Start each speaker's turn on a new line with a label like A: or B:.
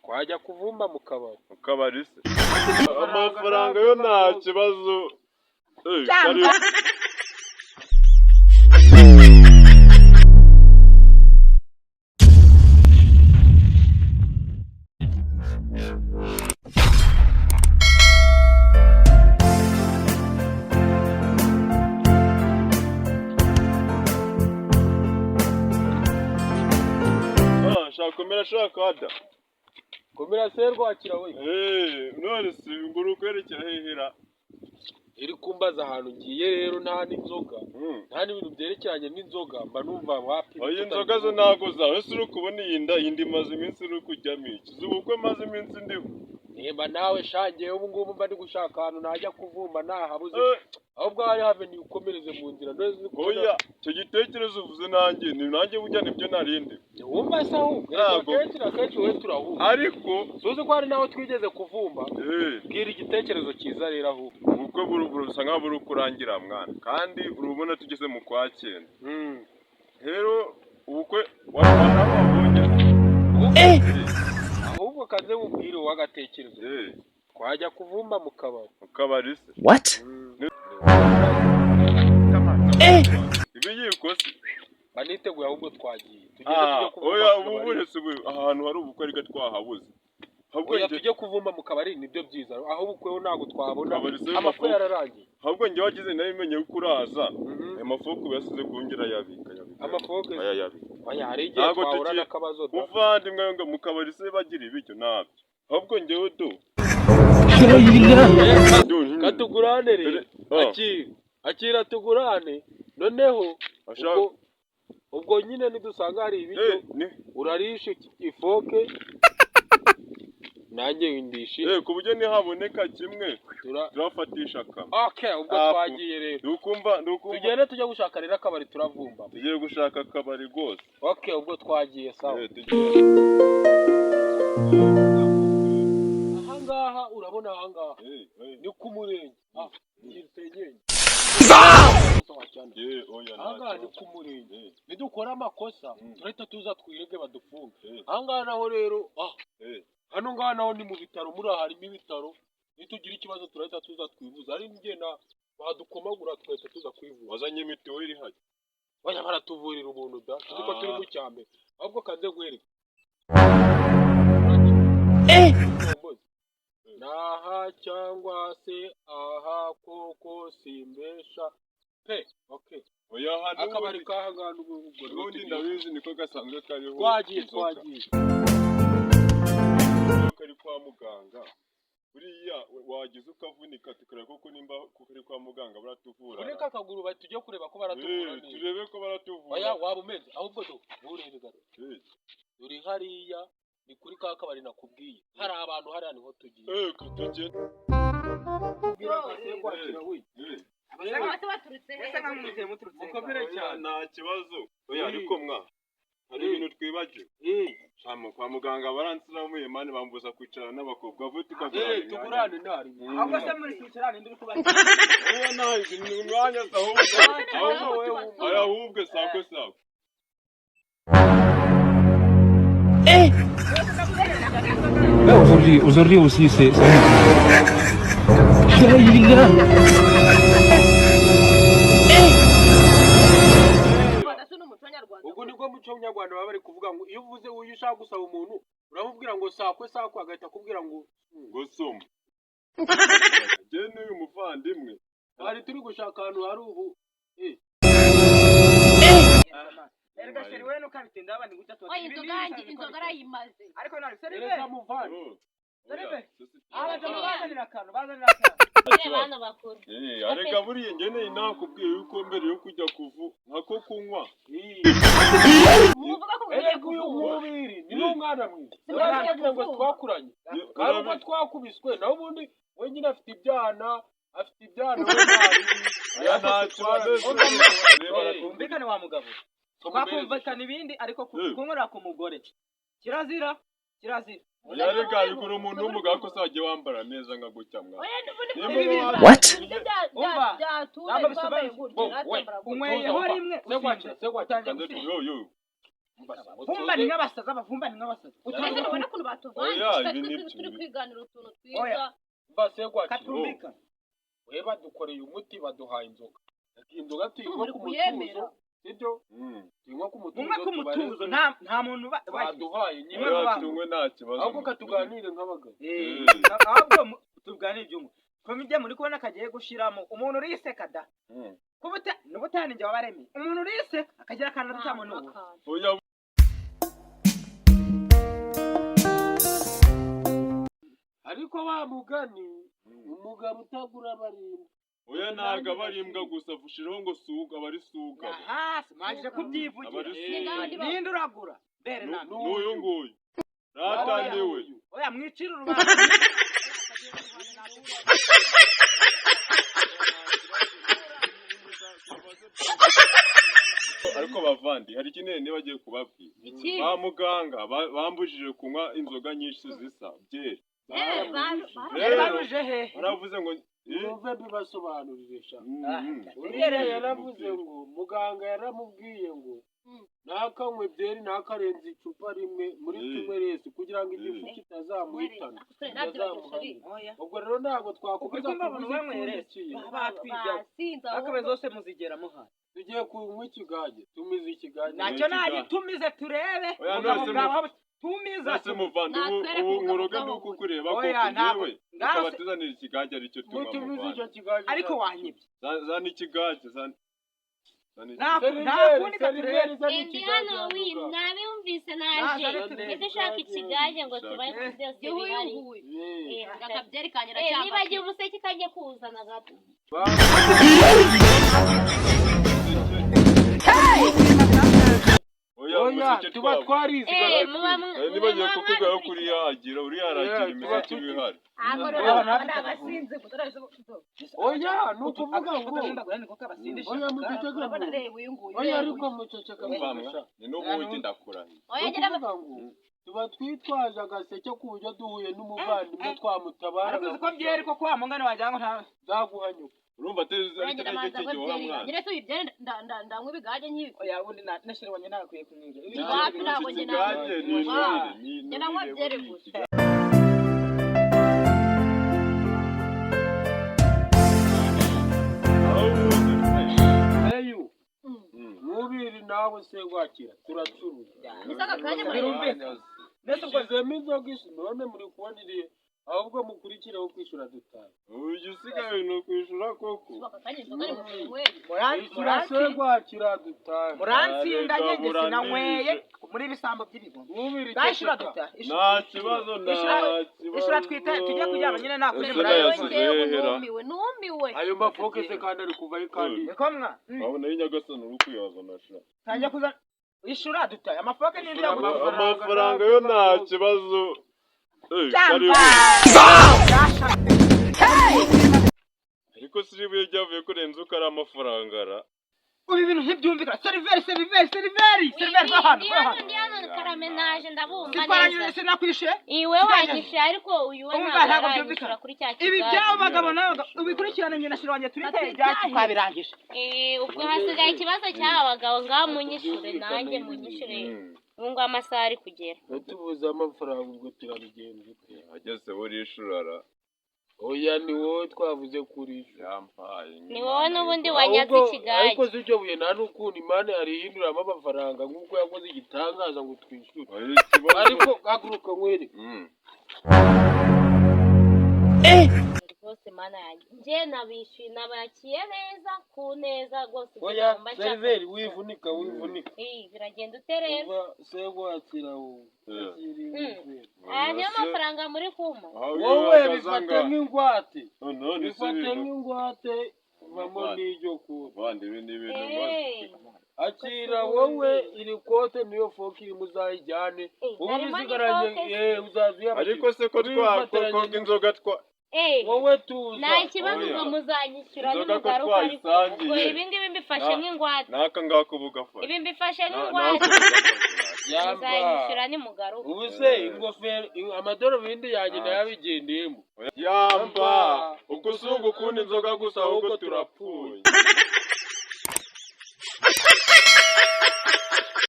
A: twajya kuvumba mu kabari.
B: Mu kabari se amafaranga yo nta kibazo. Shaka ada
A: komera serwakira we
B: none si nguru kwerekera hehera
A: iri kumbaza ahantu ngiye rero nta n'inzoga nta n'ibintu byerekeranye n'inzoga mba numva wapi
B: oya inzoga zo nago zawe se uri kubona iyi maze iminsi uri kujyamo iki zubukwe maze iminsi ndiho
A: nimba nawe shangiye ubu ngubu mba ndi gushaka ahantu najya kuvumba nahabuze ahubwo hari have ni ukomereze mu nzira
B: oya icyo gitekerezo uvuze nanjye ni nanjye bujya nibyo narindi
A: wumva se ahubwo akenshi we turahumva
B: ariko
A: suzi ko hari naho twigeze kuvumba bwira igitekerezo cyiza rero ahubwo
B: ubukwe burusa nk'aho buri kurangira mwana kandi urubona tugeze mu kwa 9 rero ubukwe wabonye
A: ahubwo kaze wubwire uwagatekerezo twajya kuvumba mu
B: kabari se
C: What?
B: ibi yikoze
A: baniteguye ahubwo twagiye
B: oya ubu burese ahantu hari ubukwe ariko twahabuze
A: ahubwo tujye kuvumba mu kabari nibyo byiza aho ubukwe ntago twabona amafu yararangiye
B: ahubwo njye wagize nabimenye ko uraza amafuku yasize kongera yabika
A: amafuku
B: yabika
A: oya hari igihe twahura n'akabazo
B: uvandimwe ngo mu kabari se bagira ibicyo nabyo ahubwo njyewe do
A: katugurane rero akira tugurane noneho ubwo nyine nidusanga hari ibicyo urarisha ifoke nanjye windishe
B: ku buryo nihaboneka kimwe turafatisha kamwe
A: ubwo twagiye rero
B: ndukumva
A: tugende tujya gushaka rero akabari turavumba
B: tugiye gushaka akabari rwose
A: ubwo twagiye sawa ahangaha urabona ahangaha ni ku murenge ngisenyenye ahangaha ni ku murenge nidukora amakosa turahita tuza twirege badufunge ahangaha naho rero hano ngaha naho ni mu bitaro muri aha harimo ibitaro nitugira ikibazo turahita tuza twivuza hari n'igenda badukomagura twahita tuza kwivuza
B: wazanye mituweli hajya
A: bajya baratuvurira ubuntu da tuzi ko turi mu cyambere ahubwo kanze guhereka naha cyangwa se aha koko simbesha pe
B: oya hano
A: akabari kahangana
B: ubundi ndabizi niko gasanzwe kariho
A: twagiye
B: kari kwa muganga buriya wagize ukavunika tukareba koko nimba kuri kwa muganga baratuvura
A: ureka akaguru bati tujye kureba ko baratuvura neza
B: turebe ko baratuvura
A: oya waba umeze ahubwo do urerega uri hariya ni kuri ka kabari nakubwiye hari abantu hariya niho tugiye
B: tugende
A: mukomere cyane
B: nta kibazo oya ariko mwa hari ibintu twibagiwe kwa muganga baransira mu Imana bambuza kwicara n'abakobwa vuti kagurane
A: tugurane ntari
D: ahubwo se muri kwicarane ndi kubaza
B: oya naje ni umwanya ahubwo sako
C: Aujourd'hui aussi c'est
A: ubwo nibwo muco nyarwanda baba bari kuvuga ngo iyo uvuze uyu ushaka gusaba umuntu uramubwira ngo sakwe agahita akubwira ngo
B: soma je n'uyu muvandimwe
A: hari turi gushaka ahantu hari ubu
D: erega sheri we no kabitinda abandi gutatu
E: inzoga arayimaze
D: ariko nari seri
A: reza muvandi
D: bazanira akantu
E: bana bakuru
B: arega buriye ngene inakubwiye yuko mbere yo kujya nkako kunywa
E: muvuga ko ugiye
A: umubiri ni umwana mwiza uragira ngo twakuranye kandi uko twakubiswe naho ubundi wenyine afite ibyana
D: umvikane wa mugabo twakumvikana ibindi ariko kunkorera ku mugore kirazira
B: yarega bikora umuntu w'umugabo ko sajye wambara neza nka gutya mwa
C: What?
D: unweyeho rimwe Vumba ni nk'abasaza bavumba ni nk'abasaza.
E: Utazi ubona ukuntu batuvanye turi kwiganira utuntu twiza.
A: Mbase gwakira.
D: Katumvika.
A: We badukoreye umuti baduhaye inzoga. Inzoga tuyinywa ku mutuzo. Sibyo? Tuyinywa ku mutuzo.
D: Mumwe ku mutuzo nta muntu
A: baduhaye nyine
B: tunywe nta kibazo.
A: ahubwo katuganire nk'abagabo.
D: Ahubwo tuganire ibyumwe. Komije muri kubona kagiye gushiramo umuntu uriseka da. Kubuta n'ubutani nje wabaremi. Umuntu uriseka akagira kana rutamo n'ubu.
B: Oya
A: ariko wa mugani umugabo utagura barimba.
B: Oya ntago abarimbwa gusa vushiraho ngo suga abari suga.
D: Aha maje kubyivugira. Ninde uragura? Bere nande.
B: N'uyu nguyu. Ratandewe.
D: Oya mwicira urubanza.
B: Ariko bavandi hari kinene bagiye kubabwira. Ba muganga bambujije kunywa inzoga nyinshi zisa byeri.
D: Barabuje he?
B: Baravuze ngo
A: Numve bibasobanurire sha. Uriya yaravuze ngo muganga yaramubwiye ngo nakanywe byeri nakarenze icupa rimwe muri kimwe rese kugira ngo igifu kitazamuhitana. Ubwo rero ntabwo twakubuza kumwereke.
D: Akabe zose muzigera muhana.
A: Tugiye kunywa ikigage, tumize ikigage.
D: Nacyo nayi tumize turebe. Tumiza
B: ese muvandi ubu nkoroge nuko kureba ko yewe ukaba tuzanira ikigage aricyo tunywa.
D: Ariko wanyibye.
B: Zana ikigage zana.
D: Nakundi katurebe.
E: Ndi hano nabiyumvise naje. Dushaka ikigage ngo tubaye byose bihari. Akabyerekanyira cyangwa. Niba agiye umuseke kajye kuzana gato.
A: Oya tuba twarize
B: niba ngiye kukubwira kuri yagira uri yaragira imiseke ibihari.
A: Oya nukuvuga ngo oya muteceka oya ariko muceceka
B: mvamwa ni n'ubundi ndakurahiye.
A: Oya tuba twitwaje agaseke ku buryo duhuye n'umuvandimwe twamutabara.
D: Ariko uko byeri ko kwa mungane wajyango nta
A: zaguhanyuka.
B: Urumva teze ari cyo cyo wa mwana.
E: Nyire tuyibyere ndanywa ibigage nkibi.
D: Oya ubundi nashire wanye nakwiye kumwinga.
E: Wapi ntabwo njye nawe. Njye nanywa byere gusa.
A: Eyu. Mubiri nawe se gwakira turacuruza.
E: Nisaka kanya muri.
A: Nese ubwo inzoga isi none muri kuboniriye ahubwo mukurikireho kwishura dutanu.
B: Uyu usigaye no kwishura koko.
A: Murasegwa kiradutanu.
D: Muransinda nyege sinanyweye muri bisambo by'ibigo. Ndashira dutanu.
B: Nta kibazo
D: ishura twita tujye kujyana nyine nakuje
E: numiwe.
A: Ayo mafoke se kandi ari kuvayo kandi.
D: Nikomwa.
B: Abona y'inyagasano urukuyaza nashira.
D: Tanje kuza ishura dutanu. Amafoke n'indi
B: amafaranga yo nta kibazo. Ariko siribuye ryavuye ko renze uko ari amafaranga ra.
D: Ubu ibintu ntibyumvikana. Seriveri hano.
E: Ndi hano karamenaje ndabumva
D: neza. Sinakwishe.
E: Iwe wagishe ariko uyu we ntabwo byumvikana kuri cya kigali.
D: Ibi byabo bagabo nawe ubikurikirana nyina shira wanje turite ibyacu twabirangije.
E: Ubwo hasigaye ikibazo cy'aba bagabo ngaho munyishure nanjye munyishure. Ngo amasaha ari kugera.
A: Tubuze amafaranga ubwo turabigenza.
B: Ageze buri ishurara.
A: Oya ni wowe twavuze kuri
B: yampaye.
E: Ni wowe n'ubundi wanyaze ikigage.
A: Ariko sicyo buye nta n'ukuntu Imana yarihinduramo amafaranga nk'uko yakoze igitangaza ngo twishyure. Ariko haguruka mwere.
E: Rwose mana yanjye. Nje nabishyuye nabakiye neza ku neza rwose.
A: Oya seriveri wivunika.
E: Biragenda uterera.
A: Sego akira wowe.
E: Niyo mafaranga muri kuma.
A: Wowe bifate nk'ingwate. Bifate nk'ingwate mamo n'iryo kuba.
B: Bandi ibintu maze.
A: Akira wowe iri kote niyo foki iri muzayijyane. Ubu bizigaranye uzaziya.
B: Ariko se ko twakoko inzoga twa
A: wowe tuza.
E: Nta kibazo ngo muzanyishyura n'umugaruka ariko. Ibi ngibi mbifashe nk'ingwate.
B: Naka ngako bugafasha.
E: Ibi mbifashe nk'ingwate. Muzanyishyura n'umugaruka.
A: Ubu se ingofero amadorobindi yanjye nayabigendeyemo.
B: Yamba ukusunga ukundi inzoga gusa ahubwo turapfuye.